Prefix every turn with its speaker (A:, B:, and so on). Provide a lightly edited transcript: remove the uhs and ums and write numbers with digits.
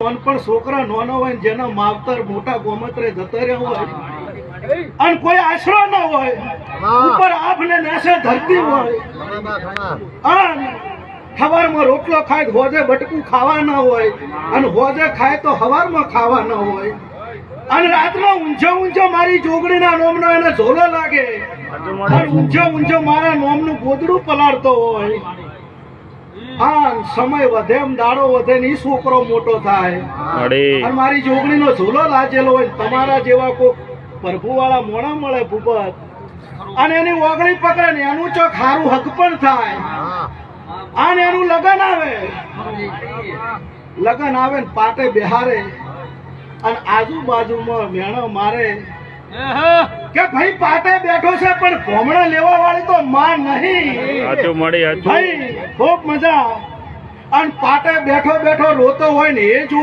A: પણ છોકરા નાનો હોય ને જેના માવતર મોટા ગોમત્રે જતા રહ્યા હોય અને કોઈ આશરો ન હોય, ઉપર આભને નેસે ધરતી હોય, અને સવારમાં રોટલો ખાય હોજે બટકું ખાવા ન હોય, અને હોજે ખાય તો સવારમાં ખાવા ન હોય, અને રાતનો ઊંઝો મારી જોગણીના નોમનો એને ઝોલો લાગે, અને ઊંઝો મારા નોમનું ગોદડું પલાળતો હોય. હા, સમય વધે એમ દાડો વધે ને ઈ છોકરો મોટો થાય, અને મારી જોગણીનો ઝૂલો લાજેલો હોય. તમારા જેવા કોઈ પ્રભુ વાળા મોણા મળે ભૂપત, અને એની ઓગળી પકડે ને એનું ચોક હારું હક પણ થાય, અને એનું લગન આવે ને પાટે બેહારે, અને આજુબાજુમાં મેણો મારે કે ભાઈ પાટે બેઠો છે પણ ભોમણા લેવા વાળી તો માં નહીં. ભાઈ ખૂબ મજા. અને પાટે બેઠો રોતો હોય ને એ જો